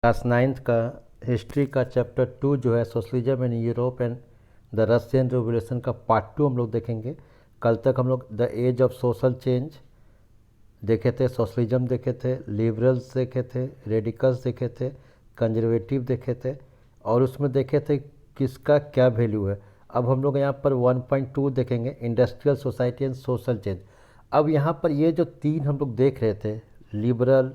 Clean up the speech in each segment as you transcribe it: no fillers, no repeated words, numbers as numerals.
Class ninth का history का chapter 2 जो है socialism in Europe and the Russian revolution का पार्ट 2 हम लोग देखेंगे। कल तक हम लोग the age of social change देखे थे, सोशलिज्म देखे थे, लिबरल्स देखे थे, रेडिकल्स देखे थे, कंजर्वेटिव देखे थे और उसमें देखे थे किसका क्या वैल्यू है। अब हम लोग यहाँ पर 1.2 देखेंगे, industrial society and social change. अब यहाँ पर ये जो तीन हम लोग देख रहे थे, लिबरल,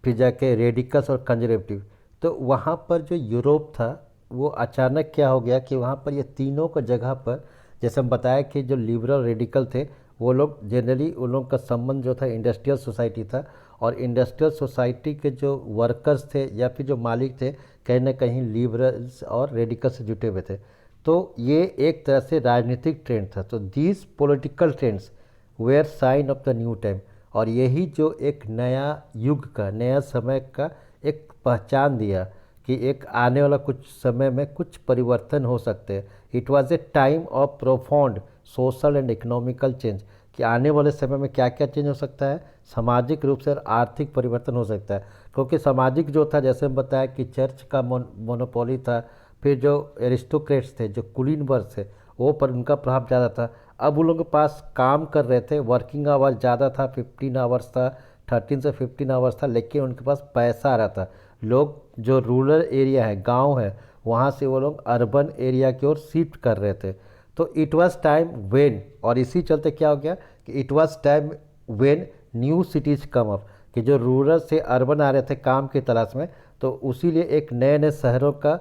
फिर जाके रेडिकल्स और कंजर्वेटिव, तो वहाँ पर जो यूरोप था वो अचानक क्या हो गया कि वहाँ पर ये तीनों का जगह पर, जैसे हम बताया कि जो लिबरल रेडिकल थे वो लोग जनरली उन लोगों का संबंध जो था इंडस्ट्रियल सोसाइटी था, और इंडस्ट्रियल सोसाइटी के जो वर्कर्स थे या फिर जो मालिक थे कहीं ना कहीं लिबरल्स और रेडिकल से जुटे हुए थे। तो ये एक तरह से राजनीतिक ट्रेंड था। तो these political trends were sign of the new time, और यही जो एक नया युग का, नया समय का एक पहचान दिया कि एक आने वाला कुछ समय में कुछ परिवर्तन हो सकते हैं। It was a time of profound social and economical change, कि आने वाले समय में क्या क्या चेंज हो सकता है, सामाजिक रूप से और आर्थिक परिवर्तन हो सकता है। क्योंकि सामाजिक जो था, जैसे हम बताया कि चर्च का मोनोपोली था, फिर जो एरिस्टोक्रेट्स थे, जो कुलीन वर्ग थे, वो पर उनका प्रभाव ज़्यादा था। अब उन लोगों के पास काम कर रहे थे, वर्किंग आवर्स ज़्यादा था, 15 आवर्स था, 13 से 15 आवर्स था, लेकिन उनके पास पैसा आ रहा था। लोग जो रूरल एरिया है, गांव है, वहाँ से वो लोग अर्बन एरिया की ओर शिफ्ट कर रहे थे। तो इट वाज टाइम वेन, और इसी चलते क्या हो गया कि it was time when new cities come up, कि जो रूरल से अर्बन आ रहे थे काम की तलाश में, तो उसी लिए एक नए नए शहरों का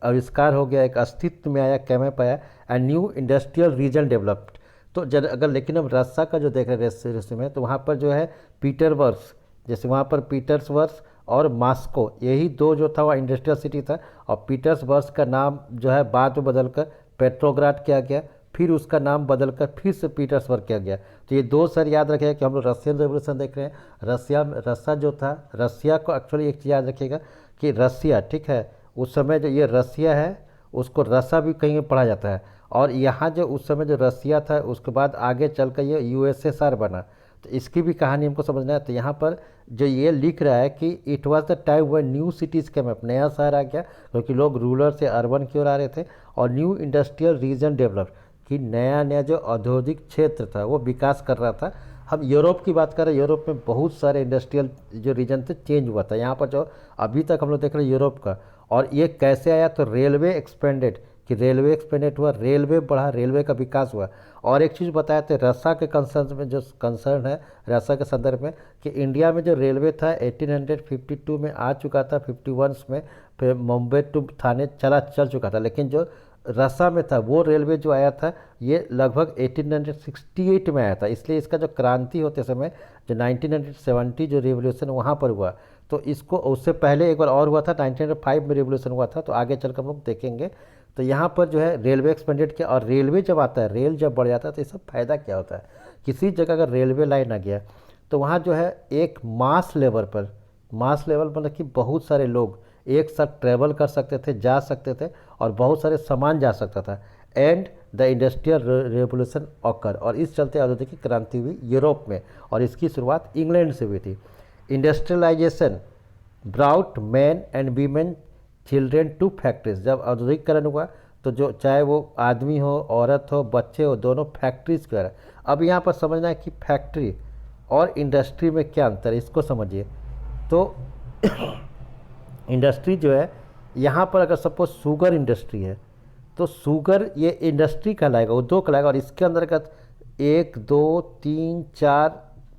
आविष्कार हो गया, एक अस्तित्व में आया, कैमप आया, and new industrial region developed. तो जब अगर लेकिन हम रस्सा का जो देख रहे हैं रेसिपी में, तो वहाँ पर जो है पीटरवर्स, जैसे वहाँ पर पीटर्सवर्स और मास्को, यही दो जो था वह इंडस्ट्रियल सिटी था। और पीटर्सबर्ग का नाम जो है बाद में बदलकर पेट्रोग्राड किया गया, फिर उसका नाम बदलकर फिर से पीटर्सबर्ग किया गया। तो ये दो सर याद रखिएगा कि हम लोग रशियन रेवोल्यूशन देख रहे हैं। रसिया जो था, रसिया को एक्चुअली एक चीज़ याद रखिएगा कि रसिया, ठीक है, उस समय जो ये रसिया है उसको रसा भी कहीं पढ़ा जाता है। और यहाँ जो उस समय जो रसिया था उसके बाद आगे चल कर ये यूएसएसआर बना। तो इसकी भी कहानी हमको समझना है। तो यहाँ पर जो ये लिख रहा है कि it was the time way new cities के मैप, नया शहर आ गया क्योंकि लोग रूरल से अर्बन की ओर आ रहे थे, और न्यू इंडस्ट्रियल रीजन डेवलप, कि नया नया जो औद्योगिक क्षेत्र था वो विकास कर रहा था। हम यूरोप की बात करें, यूरोप में बहुत सारे इंडस्ट्रियल जो रीजन थे चेंज हुआ था। यहाँ पर जो अभी तक हम लोग देख रहे हैं यूरोप का, और ये कैसे आया, तो रेलवे एक्सपेंडेड, कि रेलवे एक्सपेंडेड हुआ, रेलवे बढ़ा, रेलवे का विकास हुआ। और एक चीज़ बताया थे रसा के कंसर्न में, जो कंसर्न है रसा के संदर्भ में, कि इंडिया में जो रेलवे था 1852 में आ चुका था, 51 में फिर मुंबई टू थाने चल चुका था। लेकिन जो रसा में था वो रेलवे जो आया था ये लगभग 1868 में आया था। इसलिए इसका जो क्रांति होते समय जो 1970 जो रिवोल्यूशन वहाँ पर हुआ, तो इसको उससे पहले एक बार और हुआ था, 1905 में रिवोल्यूशन हुआ था। तो आगे चलकर हम लोग देखेंगे। तो यहाँ पर जो है रेलवे एक्सपेंडेड किया, और रेलवे जब आता है, रेल जब बढ़ जाता है, तो इसका फ़ायदा क्या होता है, किसी जगह अगर रेलवे लाइन आ गया तो वहाँ जो है एक मास लेवल पर, मास लेवल मतलब कि बहुत सारे लोग एक साथ ट्रैवल कर सकते थे, जा सकते थे, और बहुत सारे सामान जा सकता था। And the industrial revolution occur, और इस चलते औद्योगिक क्रांति हुई यूरोप में, और इसकी शुरुआत इंग्लैंड से हुई थी। Industrialization brought man and women children to factories, जब औद्योगिकरण हुआ तो जो चाहे वो आदमी हो, औरत हो, बच्चे हो, दोनों फैक्ट्रीज कर। अब यहाँ पर समझना है कि फैक्ट्री और इंडस्ट्री में क्या अंतर है, इसको समझिए। तो इंडस्ट्री जो है, यहाँ पर अगर सपोज शुगर इंडस्ट्री है, तो शुगर ये इंडस्ट्री कहलाएगा, उद्योग कहलाएगा, और इसके अंतर्गत 1 2 3 4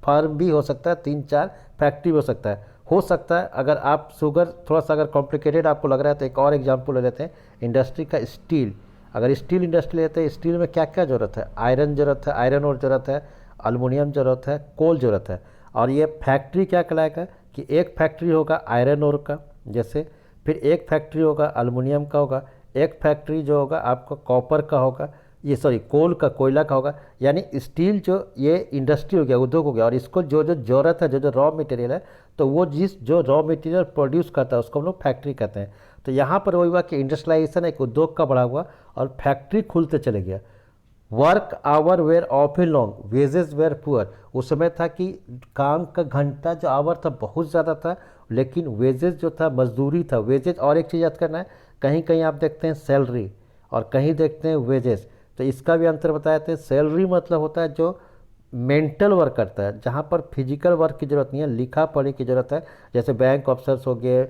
फार्म भी हो सकता है, 3 4 फैक्ट्री हो सकता है। अगर आप शुगर थोड़ा सा अगर कॉम्प्लिकेटेड आपको लग रहा है तो एक और एग्जांपल ले लेते हैं इंडस्ट्री का, स्टील। अगर स्टील इंडस्ट्री लेते हैं, स्टील में क्या क्या ज़रूरत है, आयरन ज़रूरत है, आयरन और ज़रूरत है, अल्मोनियम ज़रूरत है, कोल ज़रूरत है। और ये फैक्ट्री क्या कहलाएगा कि एक फैक्ट्री होगा आयरन ओर का, जैसे, फिर एक फैक्ट्री होगा अल्मोनियम का होगा, एक फैक्ट्री जो होगा आपका कॉपर का होगा, ये सॉरी कोल का, कोयला का होगा। यानी स्टील जो ये इंडस्ट्री हो गया, उद्योग हो गया, और इसको जो जो ज़रूरत है, जो जो रॉ मटेरियल है, तो वो जिस जो रॉ मटेरियल प्रोड्यूस करता है उसको हम लोग फैक्ट्री कहते हैं। तो यहाँ पर वही हुआ कि इंडस्ट्रियलाइजेशन एक उद्योग का बढ़ा हुआ और फैक्ट्री खुलते चले गया। Work hour were often long, wages were poor, उस समय था कि काम का घंटा जो आवर था बहुत ज़्यादा था, लेकिन वेजेस जो था मजदूरी था, वेजेस। और एक चीज़ याद करना है, कहीं कहीं आप देखते हैं सैलरी और कहीं देखते हैं वेजेस, तो इसका भी अंतर बताए थे। सैलरी मतलब होता है जो मेंटल वर्क करता है, जहाँ पर फिजिकल वर्क की ज़रूरत नहीं है, लिखा पढ़ी की ज़रूरत है, जैसे बैंक ऑफिसर्स हो गए,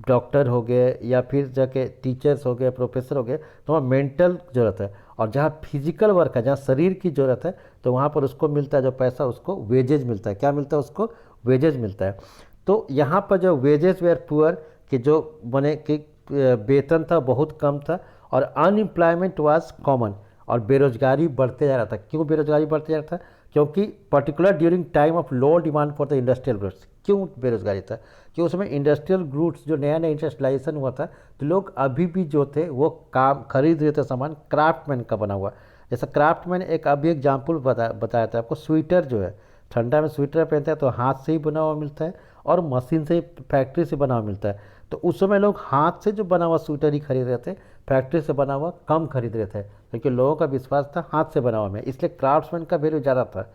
डॉक्टर हो गए, या फिर जाके टीचर्स हो गए, प्रोफेसर हो गए, तो वहाँ मेंटल ज़रूरत है। और जहाँ फिजिकल वर्क है, जहाँ शरीर की ज़रूरत है, तो वहाँ पर उसको मिलता है जो पैसा, उसको वेजेज मिलता है। क्या मिलता है उसको? वेजेज मिलता है। तो यहाँ पर जो वेजेस वेयर पुअर, कि जो बने कि वेतन था बहुत कम था, और अनएम्प्लॉयमेंट वाज कॉमन, और बेरोजगारी बढ़ते जा रहा था। क्यों बेरोजगारी बढ़ते जा रहा था? क्योंकि particular during time of low demand for the industrial goods. क्यों बेरोजगारी था? कि उसमें इंडस्ट्रियल गुड्स जो नया नया इंडस्ट्रियलाइजेशन हुआ था, तो लोग अभी भी जो थे वो काम खरीद रहे थे, सामान क्राफ्टमैन का बना हुआ। जैसा क्राफ्टमैन एक अभी एग्जाम्पल बताया था आपको, स्वेटर जो है, ठंडा में स्वेटर पहनते हैं तो हाथ से ही बना हुआ मिलता है और मशीन से, फैक्ट्री से बना हुआ मिलता है। तो उस समय लोग हाथ से जो बना हुआ स्वेटर ही खरीद रहे थे, फैक्ट्री से बना हुआ कम खरीद रहे थे, क्योंकि लोगों का विश्वास था हाथ से बना हुआ में, इसलिए क्राफ्ट्समैन का वैल्यू ज़्यादा था।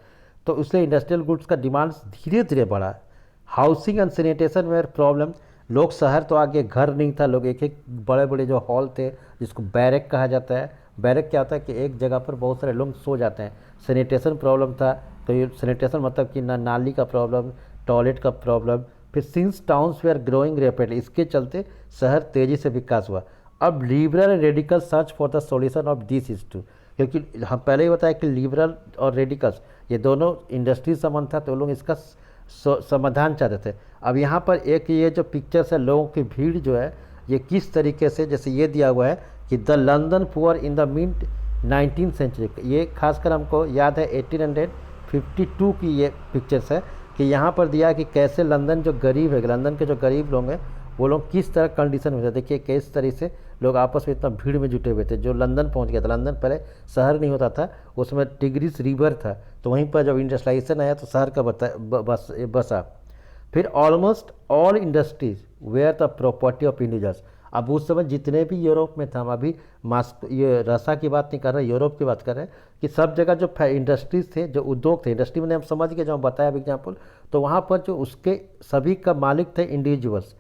तो इसलिए इंडस्ट्रियल गुड्स का डिमांड धीरे धीरे बढ़ा। Housing and sanitation were problem. लोग, शहर तो आगे घर नहीं था, लोग एक एक बड़े बड़े जो हॉल थे, जिसको बैरक कहा जाता है। बैरक क्या होता है कि एक जगह पर बहुत सारे लोग सो जाते हैं। सैनिटेशन प्रॉब्लम था, तो ये सैनिटेशन मतलब कि ना नाली का प्रॉब्लम, टॉयलेट का प्रॉब्लम। फिर since towns were growing rapidly, इसके चलते शहर तेज़ी से विकास हुआ। अब liberal and radical search for the solution of this issue, क्योंकि हम पहले ही बताया कि लिबरल और रेडिकल्स ये दोनों इंडस्ट्री संबंध था, तो लोग इसका समाधान चाहते थे। अब यहाँ पर एक ये जो पिक्चर्स है, लोगों की भीड़ जो है ये किस तरीके से, जैसे ये दिया हुआ है कि the London poor in the mid 19th century, ये खासकर हमको याद है 1852 की ये पिक्चर्स है, कि यहाँ पर दिया कि कैसे लंदन जो गरीब है, लंदन के जो गरीब लोग हैं वो लोग किस तरह कंडीशन में थे। देखिए किस तरह से लोग आपस में इतना भीड़ में जुटे हुए थे। जो लंदन पहुँच गया था, लंदन पहले शहर नहीं होता था, उसमें टिग्रिस रिवर था, तो वहीं पर जब इंडस्ट्रियलाइजेशन आया तो शहर का बसा। फिर almost all industries were the property of individuals. अब उस समय जितने भी यूरोप में था, हम अभी ये रसा की बात नहीं कर रहे, यूरोप की बात कर रहे हैं, कि सब जगह जो इंडस्ट्रीज थे, जो उद्योग थे, इंडस्ट्री मैंने हम समझ गए जो हम बताया एग्जाम्पल, तो वहाँ पर जो उसके सभी का मालिक थे इंडिविजुअल्स,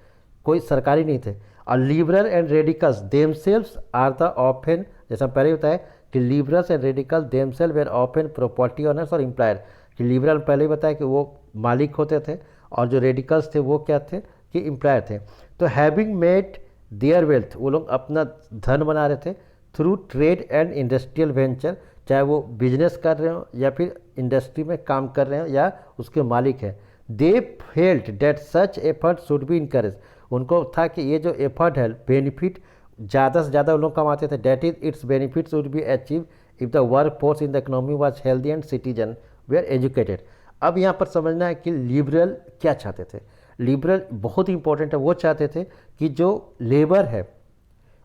कोई सरकारी नहीं थे। और liberal and radicals themselves are the often, जैसा हम पहले बताया कि liberals and radical themselves were often property owners और एम्प्लॉयर, कि लिबरल पहले ही बताया कि वो मालिक होते थे, और जो रेडिकल्स थे वो क्या थे कि एम्प्लॉयर थे। तो हैविंग मेड देयर वेल्थ, वो लोग अपना धन बना रहे थे through trade and industrial venture, चाहे वो बिजनेस कर रहे हो या फिर इंडस्ट्री में काम कर रहे हो या उसके मालिक हैं। They felt that such effort should be encourage, उनको था कि ये जो एफर्ट है, बेनिफिट ज़्यादा से ज़्यादा लोग कमाते थे, that is its benefits would be achieve if the work force in the economy was healthy and citizen were educated. अब यहाँ पर समझना है कि लिबरल क्या चाहते थे। लिबरल बहुत इंपॉर्टेंट है, वो चाहते थे कि जो लेबर है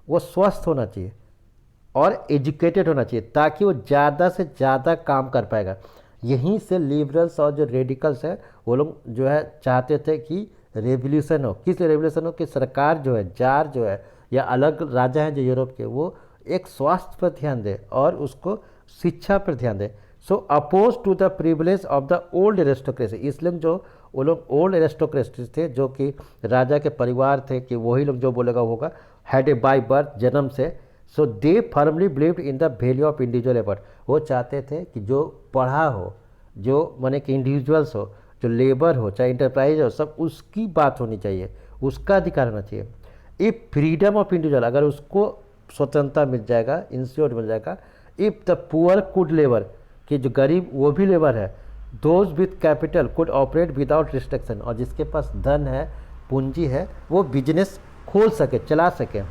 वो स्वस्थ होना चाहिए और एजुकेटेड होना चाहिए, ताकि वो ज़्यादा से ज़्यादा काम कर पाएगा। यहीं से लिबरल्स और जो रेडिकल्स है वो लोग जो है चाहते थे कि रेवोल्यूशन हो। किस रेवोल्यूशन हो? कि सरकार जो है, जार जो है या अलग राजा हैं जो यूरोप के, वो एक स्वास्थ्य पर ध्यान दे और उसको शिक्षा पर ध्यान दे। So opposed to the privilege of the old aristocracy, इसलिए जो वो लोग ओल्ड एरिस्टोक्रेसी थे, जो कि राजा के परिवार थे, कि वही लोग जो बोलेगा होगा, हैड ए बाय बर्थ, जन्म से। So they firmly believed in the value of individual effort, वो चाहते थे कि जो पढ़ा हो, जो माने कि इंडिविजुअल्स हो, जो लेबर हो, चाहे इंटरप्राइज हो, सब उसकी बात होनी चाहिए, उसका अधिकार होना चाहिए। इफ़ फ्रीडम ऑफ इंडिविजुअल, अगर उसको स्वतंत्रता मिल जाएगा, इंश्योर मिल जाएगा। If the poor could labour, कि जो गरीब वो भी लेबर है। Those with capital could operate without restriction, और जिसके पास धन है, पूंजी है, वो बिजनेस खोल सके, चला सके।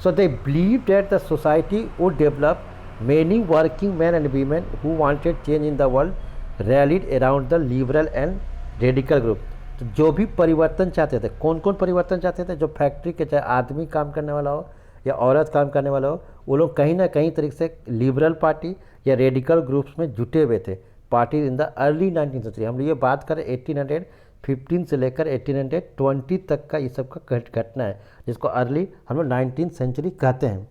So they believe that the society would develop, many working men and women who wanted change in the world rallied around the liberal and radical group. तो जो भी परिवर्तन चाहते थे, कौन कौन परिवर्तन चाहते थे? जो फैक्ट्री के, चाहे आदमी काम करने वाला हो या औरत काम करने वाला हो, वो लोग कहीं ना कहीं तरीके से लिबरल पार्टी या रेडिकल ग्रुप्स में जुटे हुए थे। Party in the early 19th century, हम ये बात करें 1815 से लेकर 1820 तक का ये सब का घटना है, जिसको अर्ली हम लोग 19th सेंचुरी कहते हैं।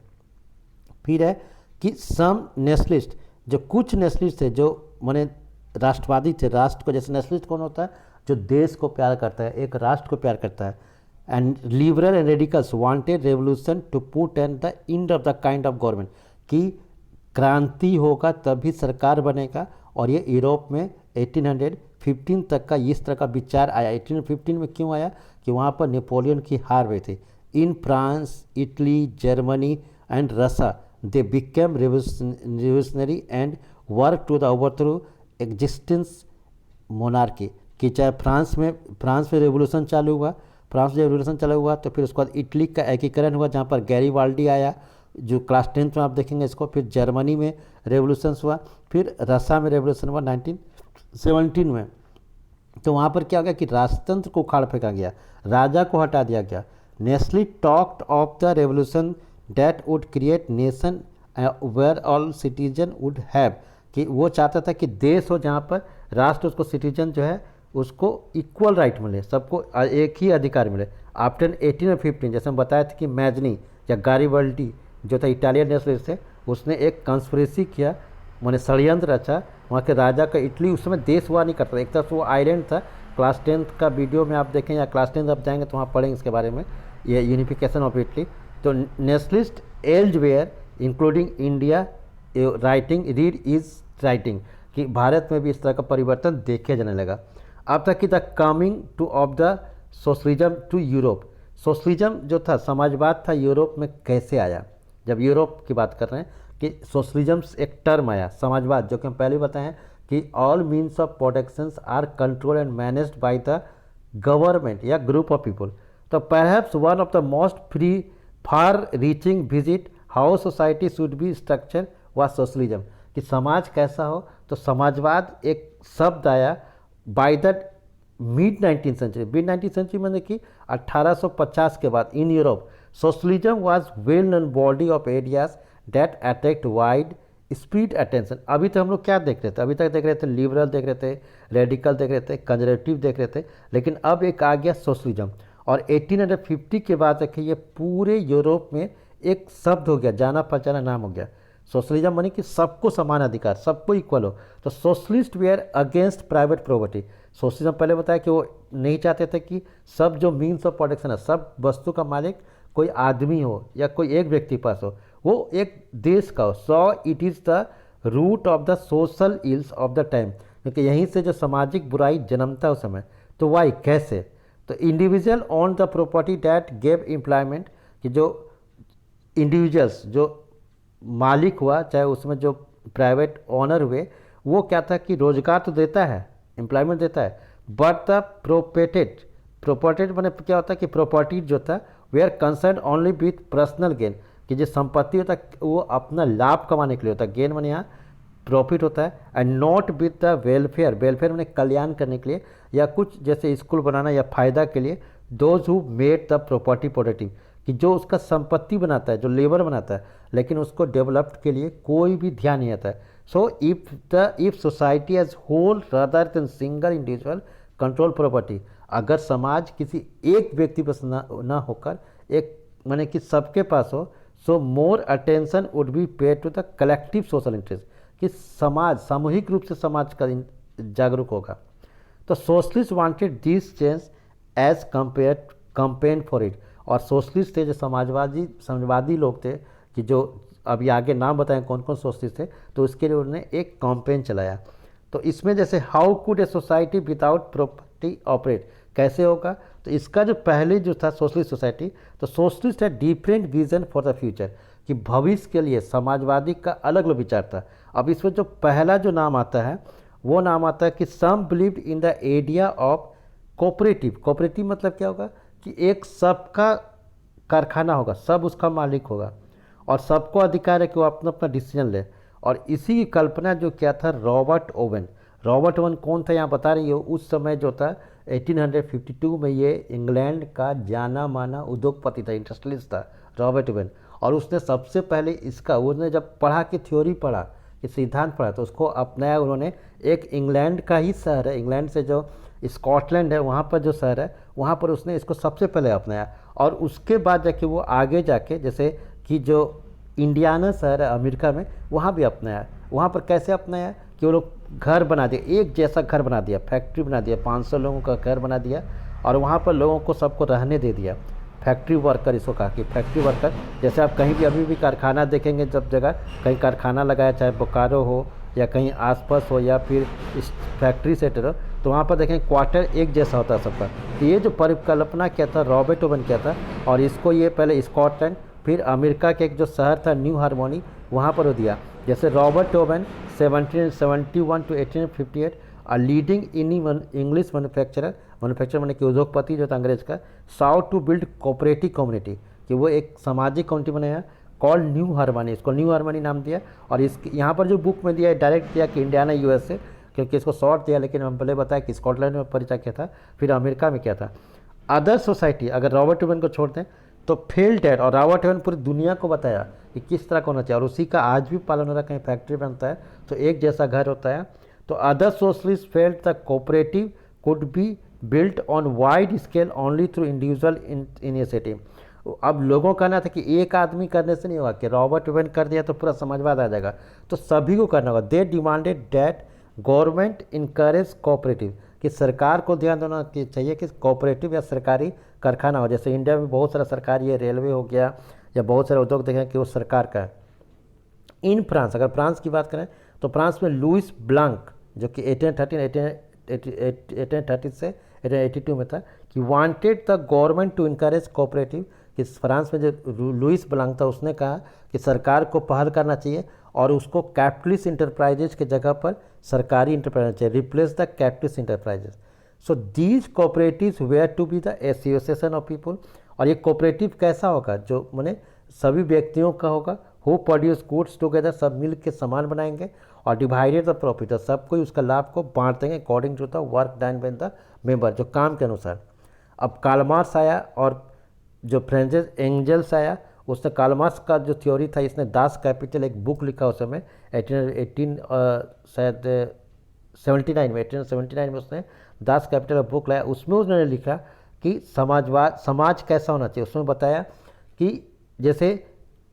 फिर है कि सम नेशनलिस्ट, जो कुछ नेशनलिस्ट थे, जो माने राष्ट्रवादी थे, राष्ट्र को, जैसे नेशनलिस्ट कौन होता है? जो देश को प्यार करता है, एक राष्ट्र को प्यार करता है। And liberal and radicals wanted revolution to put end the end of the kind of government, कि क्रांति होगा तभी सरकार बनेगा। और ये यूरोप में 1815 तक का इस तरह का विचार आया। 1815 में क्यों आया कि वहाँ पर नेपोलियन की हार हुई थी। In France, Italy, Germany and Russia they became revolutionary and work to the overthrow existence monarchy, कि चाहे फ्रांस में रेवोल्यूशन चालू हुआ, फ्रांस में रेवोल्यूशन चालू हुआ तो फिर उसके बाद इटली का एकीकरण हुआ जहाँ पर गैरीबाल्डी आया, जो क्लास 10th में आप देखेंगे इसको। फिर जर्मनी में रेवोल्यूशन हुआ, फिर रशिया में रेवोल्यूशन हुआ 1917 में। तो वहाँ पर क्या हो गया कि राजतंत्र को उखाड़ फेंका गया, राजा को हटा दिया गया। नेस्ली talked of the revolution that would create nation where all citizen would have, कि वो चाहता था कि देश हो जहाँ पर राष्ट्र उसको सिटीजन जो है उसको इक्वल राइट मिले, सबको एक ही अधिकार मिले। आफ्टर 1815 जैसे हम बताए थे कि मैजनी या गारिबल्डी जो था इटालियन नेशनलिस्ट थे, उसने एक कंस्पिरेसी किया, मैंने षड्यंत्र रचा वहाँ के राजा का। इटली उस समय देश हुआ नहीं करता था, एक तरफ से वो आइलैंड था। क्लास 10th का वीडियो में आप देखें या क्लास 10th आप जाएंगे तो वहाँ पढ़ेंगे इसके बारे में, ये यूनिफिकेशन ऑफ इटली। तो nationalist elsewhere including India writing read is writing, कि भारत में भी इस तरह का परिवर्तन देखे जाने लगा। अब तक कि the coming to of the socialism to Europe, socialism जो था समाजवाद था यूरोप में कैसे आया। जब यूरोप की बात कर रहे हैं कि सोशलिज्म एक टर्म आया, समाजवाद जो कि हम पहले बताए हैं कि all means of productions are control and managed by the government या ग्रुप ऑफ पीपल। तो perhaps one of the most free far reaching visit how society should be structure व सोशलिज्म, कि समाज कैसा हो। तो समाजवाद एक शब्द आया by the mid 19th century. Mid 19th century मतलब कि 1850 के बाद in Europe socialism was well known body of ideas that attract wide spread attention. अभी तो हम लोग क्या देख रहे थे, अभी तक देख रहे थे लिबरल देख रहे थे, रेडिकल देख रहे थे, कंजर्वेटिव देख रहे थे, लेकिन अब एक आ गया सोशलिज्म। और 1850 के बाद देखिए ये पूरे यूरोप में एक शब्द हो गया, जाना पहचाना नाम हो गया। सोशलिज्म मानी कि सबको समान अधिकार, सबको इक्वल हो। तो socialist were against private property. Socialism पहले बताया कि वो नहीं चाहते थे कि सब जो मीन्स ऑफ प्रोडक्शन है, सब वस्तु का मालिक कोई आदमी हो या कोई एक व्यक्ति पास हो, वो एक देश का हो। So it is the root of the social ills of the time, क्योंकि यहीं से जो सामाजिक बुराई जन्मता उस समय। तो वाई कैसे, तो individual on the property that gave employment, कि जो इंडिविजुअल्स जो मालिक हुआ, चाहे उसमें जो प्राइवेट ऑनर हुए, वो क्या था कि रोजगार तो देता है, एम्प्लॉयमेंट देता है, बट द प्रोपर्टेड मैंने क्या होता है कि प्रॉपर्टी जो था they are concerned only with personal gain, कि जो संपत्ति होता है वो अपना लाभ कमाने के लिए होता है। गेन मैंने यहाँ प्रॉफिट होता है, and not with the welfare, welfare मैंने कल्याण करने के लिए या कुछ जैसे स्कूल बनाना या फायदा के लिए। Those who made the property productive, कि जो उसका संपत्ति बनाता है, जो लेबर बनाता है, लेकिन उसको डेवलप्ड के लिए कोई भी ध्यान नहीं आता है। So if society as whole rather than single individual control property, अगर समाज किसी एक व्यक्ति पर ना होकर एक माने कि सबके पास हो, so more attention would be paid to the collective social interest, कि समाज सामूहिक रूप से समाज का जागरूक होगा। तो socialist wanted this change as campaign for it, और सोशलिस्ट थे जो समाजवादी लोग थे, कि जो अभी आगे नाम बताएं कौन कौन सोशलिस्ट थे, तो उसके लिए उन्होंने एक कैंपेन चलाया। तो इसमें जैसे how could a society without property operate, कैसे होगा। तो इसका जो पहले जो था सोशलिस्ट सोसाइटी, तो सोशलिस्ट है different vision for the future, कि भविष्य के लिए समाजवादी का अलग अलग विचार था। अब इसमें जो पहला जो नाम आता है वो नाम आता है कि some believed in the idea of cooperative. Cooperative मतलब क्या होगा कि एक सबका कारखाना होगा, सब उसका मालिक होगा और सबको अधिकार है कि वो अपना अपना डिसीजन ले। और इसी की कल्पना जो किया था रॉबर्ट ओवन। रॉबर्ट ओवन कौन था यहाँ बता रही हो, उस समय जो था 1852 में ये इंग्लैंड का जाना माना उद्योगपति था, इंडस्ट्रियलिस्ट था रॉबर्ट ओवन। और उसने सबसे पहले इसका उसने जब पढ़ा कि थ्योरी पढ़ा कि सिद्धांत पढ़ा तो उसको अपनाया उन्होंने। एक इंग्लैंड का ही शहर है, इंग्लैंड से जो स्कॉटलैंड है वहाँ पर जो शहर है वहाँ पर उसने इसको सबसे पहले अपनाया। और उसके बाद जाके वो आगे जाके जैसे कि जो इंडियाना शहर है अमेरिका में वहाँ भी अपनाया। वहाँ पर कैसे अपनाया कि वो लोग घर बना दिया, एक जैसा घर बना दिया, फैक्ट्री बना दिया, 500 लोगों का घर बना दिया और वहाँ पर लोगों को सबको रहने दे दिया। फैक्ट्री वर्कर इसको कहा कि फैक्ट्री वर्कर, जैसे आप कहीं भी अभी भी कारखाना देखेंगे, जब जगह कहीं कारखाना लगाया, चाहे बोकारो हो या कहीं आसपास हो या फिर इस फैक्ट्री सेक्टर हो, तो वहाँ पर देखें क्वार्टर एक जैसा होता है सबका। तो ये जो परिकल्पना किया था रॉबर्ट ओवन किया था, और इसको ये पहले स्कॉटलैंड फिर अमेरिका के एक जो शहर था न्यू हार्मोनी वहाँ पर वो दिया। जैसे Robert Owen 1771 to 1858 leading English manufacturer मैंने कि उद्योगपति जो था अंग्रेज का, sought to build cooperative community, कि वो एक सामाजिक कम्युनिटी बनाया कॉल्ड न्यू हार्मनी, इसको न्यू हार्मनी नाम दिया। और इस यहाँ पर जो बुक में दिया है डायरेक्ट दिया कि इंडियाना यूएसए, क्योंकि इसको शॉर्ट दिया, लेकिन हम पहले बताया कि स्कॉटलैंड में परिचय किया था, फिर अमेरिका में किया था। अदर सोसाइटी अगर रॉबर्ट ओवन को छोड़ दें तो फेल्ड डेट, और रॉबर्ट ओवन पूरी दुनिया को बताया कि किस तरह का होना चाहिए, और उसी का आज भी पालन हो रहा है। कहीं फैक्ट्री बनता है तो एक जैसा घर होता है। तो other socialist failed the cooperative could be built on wide scale only through individual initiative. अब लोगों का कहना था कि एक आदमी करने से नहीं होगा, कि रॉबर्ट ओवन कर दिया तो पूरा समाजवाद आ जाएगा, तो सभी को करना होगा। They demanded that government encourage cooperative, कि सरकार को ध्यान देना चाहिए कि कोऑपरेटिव या सरकारी कारखाना हो। जैसे इंडिया में बहुत सारा सरकारी है, रेलवे हो गया या बहुत सारे उद्योग देखें कि वो सरकार का है। इन फ्रांस, अगर फ्रांस की बात करें तो फ्रांस में लुइस ब्लांक जो कि 1830 से 1882 में था, कि wanted the government to encourage cooperative, कि फ्रांस में जो लुइस ब्लांक था उसने कहा कि सरकार को पहल करना चाहिए और उसको कैपिटलिस्ट इंटरप्राइजेज की जगह पर सरकारी इंटरप्राइजेज चाहिए, replace the capitalist enterprises. So these cooperatives were to be the association of people, और ये कोऑपरेटिव कैसा होगा, जो मैंने सभी व्यक्तियों का होगा, हु प्रोड्यूस गुड्स टुगेदर, सब मिल के सामान बनाएंगे, और डिवाइडेड द प्रॉफिट, सब कोई उसका लाभ को बांट देंगे according to the work done by the member, जो काम के अनुसार। अब कार्ल मार्क्स आया और जो फ्रेंचेस एंजल्स आया, उसने कार्ल मार्क्स का जो थ्योरी था, इसने दास कैपिटल एक बुक लिखा उस समय 1879 में उसने दास कैपिटल बुक लाया। उसमें उन्होंने लिखा कि समाज कैसा होना चाहिए। उसमें बताया कि जैसे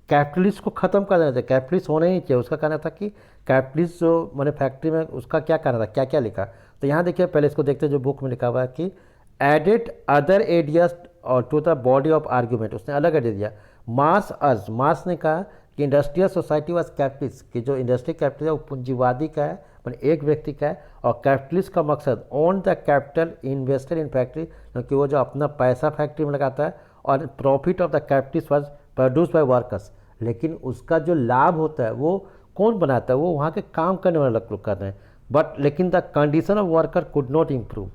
कैपिटलिस्ट को ख़त्म कर देना चाहिए, कैपिटलिस्ट होना ही नहीं चाहिए। उसका कहना था कि कैपिटलिस्ट जो मैंने फैक्ट्री में, उसका क्या कहना था, क्या क्या लिखा। तो यहाँ देखिए, पहले इसको देखते जो बुक में लिखा हुआ है कि एडेड अदर आइडियाज और to the body of argument, उसने अलग आइडिया दिया। मार्क्स ने कहा कि इंडस्ट्रियल सोसाइटी वाज कैपिटलिस्ट, कि जो इंडस्ट्री कैपिटल है वो पूंजीवादी का है, मैंने एक व्यक्ति का है, और कैपिटलिस्ट का मकसद own the capital invested in factory, क्योंकि वो जो अपना पैसा फैक्ट्री में लगाता है, और profit of the capitalist was produce by workers, लेकिन उसका जो लाभ होता है वो कौन बनाता है, वो वहाँ के काम करने वाले लोग करते हैं। बट लेकिन the condition of worker could not improve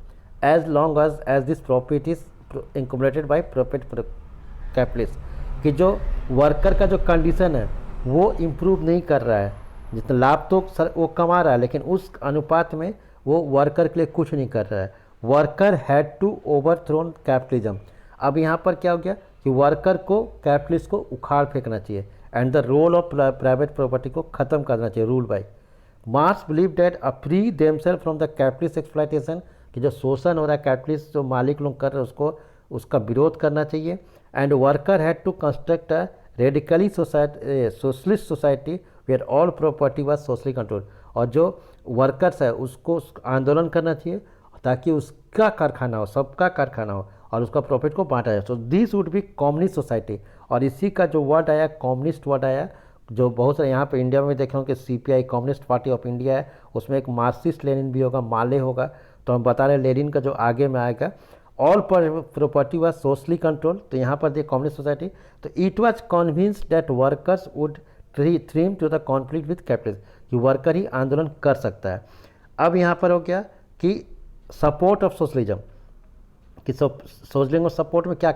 as long as this profit is accumulated by profit capitalist, कि जो वर्कर का जो कंडीशन है वो इम्प्रूव नहीं कर रहा है। जितना लाभ तो वो कमा रहा है, लेकिन उस अनुपात में वो वर्कर के लिए कुछ नहीं कर रहा है। Worker had to overthrown capitalism. अब यहाँ पर क्या हो गया कि वर्कर को, कैपिटलिस्ट को उखाड़ फेंकना चाहिए, and the role of private property को ख़त्म करना चाहिए, rule by. Marx believe that a free themselves from the capitalist exploitation, कि जो शोषण हो रहा है कैपिटलिस्ट जो मालिक लोग कर रहे हैं उसको, उसका विरोध करना चाहिए। And worker had to construct a radically socialist society where all property was socially control, और जो वर्कर्स है उसको आंदोलन करना चाहिए ताकि उसका कारखाना हो, सबका कारखाना हो, और उसका प्रॉफिट को बांटा जाए। So this would be communist society, और इसी का जो वर्ड आया कम्युनिस्ट वर्ड आया, जो बहुत सारे यहाँ पे इंडिया में देखे होंगे CPI communist party of India है, उसमें एक मार्क्सिस्ट लेनिन भी होगा, माले होगा। तो हम बता रहे हैं लेनिन का जो आगे में आएगा, all property was socially control, तो यहाँ पर देखिए कम्युनिस्ट सोसाइटी। तो it was convinced that workers would thrown to the conflict with capitalist, कि वर्कर ही आंदोलन कर सकता है। अब यहाँ पर हो गया कि सपोर्ट ऑफ सोशलिज्म, कि सोशलिज्म और सपोर्ट में क्या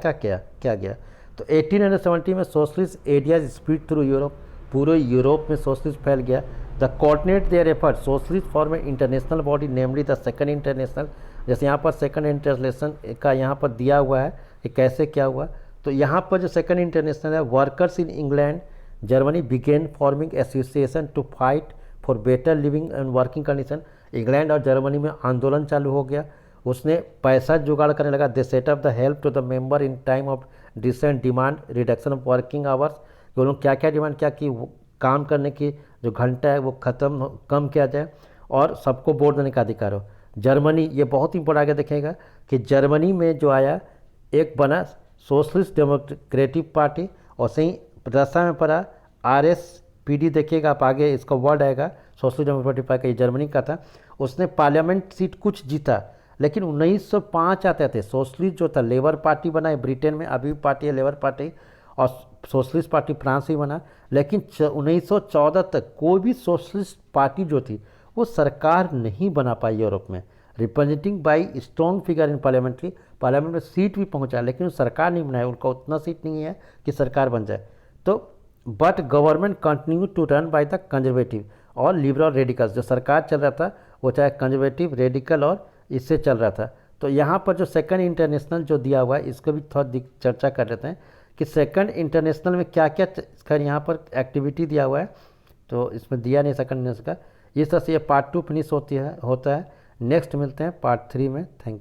गया। तो 1870 में socialist ideas spread through Europe, पूरे यूरोप में सोशलिस्ट फैल गया। The coordinate their effort socialist form A international body namely the second international, जैसे यहाँ पर सेकंड इंटरनेशनल का यहाँ पर दिया हुआ है कि कैसे क्या हुआ। तो यहाँ पर जो सेकंड इंटरनेशनल है, workers in England Germany began forming association to fight for better living and working condition. England और जर्मनी में आंदोलन चालू हो गया, उसने पैसा जुगाड़ करने लगा। They set up the help to the member in time of decent demand reduction of working hours, कि उन्होंने क्या क्या डिमांड किया कि काम करने की जो घंटा है वो कम किया जाए और सबको वोट देने का अधिकार हो। जर्मनी, ये बहुत इंपॉर्टेंट आगे देखेगा कि जर्मनी में जो आया एक बना सोशलिस्ट डेमोक्रेटिक पार्टी, और सही रसा में पड़ा RSPD, देखिएगा आप आगे इसका वर्ड आएगा, सोशलिस्ट डेमोक्रेटिक पार्टी, ये जर्मनी का था। उसने पार्लियामेंट सीट कुछ जीता, लेकिन 1905 आते थे सोशलिस्ट जो था लेबर पार्टी बना है ब्रिटेन में, अभी भी पार्टी है लेबर पार्टी, और सोशलिस्ट पार्टी फ्रांस में बना। लेकिन 1914 तक कोई भी सोशलिस्ट पार्टी जो थी वो सरकार नहीं बना पाई यूरोप में, representing by strong figure in parliament में सीट भी पहुंचा, लेकिन वो सरकार नहीं बनाया, उनका उतना सीट नहीं है कि सरकार बन जाए। तो but government continue to run by the conservative और लिबरल रेडिकल्स, जो सरकार चल रहा था वो चाहे कंजर्वेटिव, रेडिकल और इससे चल रहा था। तो यहाँ पर जो सेकंड इंटरनेशनल जो दिया हुआ है इसको भी थोड़ा चर्चा कर लेते हैं कि सेकंड इंटरनेशनल में क्या क्या खैर यहाँ पर एक्टिविटी दिया हुआ है, तो इसमें दिया नहीं सेकंड इंटरनेशनल का। इस तरह से ये पार्ट 2 फिनिश होता है। नेक्स्ट मिलते हैं पार्ट 3 में। Thank you.